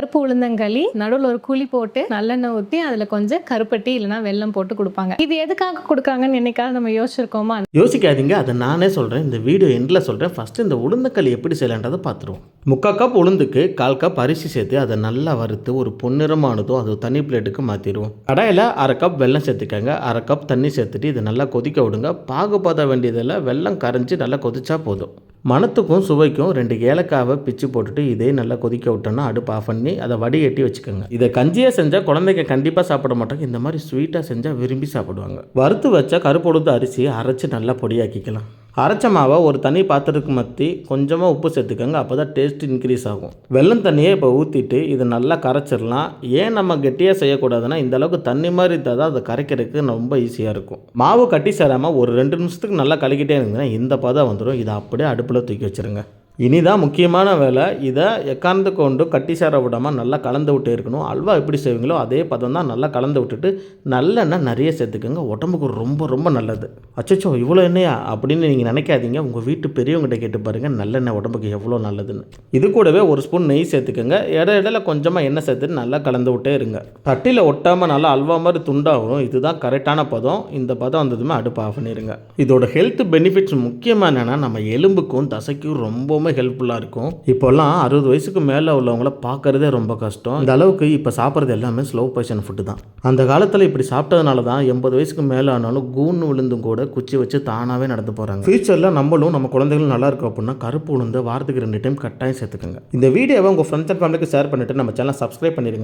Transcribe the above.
கருப்பு உளுந்தங்களி, நடுவில் ஒரு குழி போட்டு நல்லெண்ணெய் ஊற்றி அதில் கொஞ்சம் கருப்பட்டி இல்லைனா வெல்லம் போட்டு கொடுப்பாங்க. இது எதுக்காக கொடுக்குறாங்கன்னு என்னைக்காவது நம்ம யோசிச்சிருக்கோமா? யோசிக்காதீங்க, அதை நானே சொல்கிறேன். இந்த வீடியோ எண்டில் சொல்கிறேன். ஃபஸ்ட்டு இந்த உளுந்தங்களி எப்படி செய்யலான்றதை பார்த்துருவோம். 3/4 கப் உளுந்துக்கு 1/4 கப் அரிசி சேர்த்து அதை நல்லா வறுத்து ஒரு பொன்னிறமானதும் அது தனி பிளேட்டுக்கு மாற்றிடுவோம். கடாயில் 1/2 கப் வெல்லம் சேர்த்துக்கங்க. 1/2 கப் தண்ணி சேர்த்துட்டு இதை நல்லா கொதிக்க விடுங்க. பாகுபாத வேண்டியதில் வெல்லம் கரைஞ்சி நல்லா கொதிச்சா போதும். மணத்துக்கும் சுவைக்கும் 2 ஏலக்காவை பிச்சு போட்டுட்டு இதே நல்லா கொதிக்க விட்டோன்னா அடுப்பு ஆஃப் பண்ணி அதை வடிகட்டி வச்சுக்கோங்க. இதை கஞ்சியாக செஞ்சால் குழந்தைங்க கண்டிப்பாக சாப்பிட மாட்டாங்க. இந்த மாதிரி ஸ்வீட்டாக செஞ்சால் விரும்பி சாப்பிடுவாங்க. வறுத்து வச்ச கருப்பு உளுந்து அரிசியை அரைச்சி நல்லா பொடியாக்கிக்கலாம். அரைச்ச மாவை ஒரு தனி பாத்திரத்துக்கு மத்தி கொஞ்சமாக உப்பு சேர்த்துக்கோங்க. அப்போ தான் டேஸ்ட் இன்க்ரீஸ் ஆகும். வெல்லம் தண்ணியை இப்போ ஊற்றிட்டு இதை நல்லா கரைச்சிடலாம். ஏன் நம்ம கெட்டியாக செய்யக்கூடாதுன்னா இந்த அளவுக்கு தண்ணி மாதிரி இருந்தால் தான் அதை கரைக்கிறதுக்கு ரொம்ப ஈஸியாக இருக்கும். மாவு கட்டி சேராமல் ஒரு 2 நிமிஷத்துக்கு நல்லா கலக்கிட்டே இருந்தீங்கன்னா இந்த பதம் வந்துடும். இதை அப்படியே அடுப்பில் தூக்கி வச்சுருங்க. இனிதான் முக்கியமான வேலை. இதை எக்காந்து கொண்டு கட்டி சேர விடாமல் நல்லா கலந்து விட்டு இருக்கணும். அல்வா எப்படி செய்வீங்களோ அதே பதம் தான். நல்லா கலந்து விட்டுட்டு நல்லெண்ணெய் நிறைய சேர்த்துக்கோங்க. உடம்புக்கு ரொம்ப ரொம்ப நல்லது. அச்சோ இவ்வளோ எண்ணெயா அப்படின்னு நீங்கள் நினைக்காதீங்க. உங்கள் வீட்டு பெரியவங்ககிட்ட கேட்டு பாருங்கள் நல்லெண்ணெய் உடம்புக்கு எவ்வளோ நல்லதுன்னு. இது கூடவே ஒரு ஸ்பூன் நெய் சேர்த்துக்கோங்க. இடையில கொஞ்சமாக எண்ணெய் சேர்த்துட்டு நல்லா கலந்து விட்டே இருங்க. தட்டியில் ஒட்டாமல் நல்லா அல்வா மாதிரி துண்டாகும். இதுதான் கரெக்டான பதம். இந்த பதம் வந்ததுமே அடுப்பு ஆஃப் பண்ணிடுங்க. இதோட ஹெல்த் பெனிஃபிட்ஸ் முக்கியமாக என்னென்னா நம்ம எலும்புக்கும் தசைக்கும் ரொம்பவுமே ஹெல்ப்ஃபுல்லாக இருக்கும். இப்போல்லாம் 60 வயசுக்கு மேலே உள்ளவங்கள பார்க்கறதே ரொம்ப கஷ்டம். இந்த அளவுக்கு இப்போ சாப்பிட்றது எல்லாமே ஸ்லோ பாய்சன் ஃபுட்டு தான். அந்த காலத்தில் இப்படி சாப்பிட்டதுனால தான் 80 வயசுக்கு மேலே ஆனாலும் கூன்னு விழுந்தும் கூட குச்சி வச்சு தானாகவே நடந்து போகிறாங்க. ஃபியூச்சரில் நம்மளும் நம்ம குழந்தைகளும் நல்லா இருக்கும் அப்படின்னா கருப்பு உளுந்து வாரத்துக்கு 2 டைம் கட்டாயம் சேர்த்துக்கோங்க. இந்த வீடியோவை உங்கள் ஃப்ரெண்ட்ஸ் அண்ட் ஃபேமிலிக்கு ஷேர் பண்ணிவிட்டு நம்ம சேனலை சப்ஸ்கிரைப் பண்ணிடுங்க.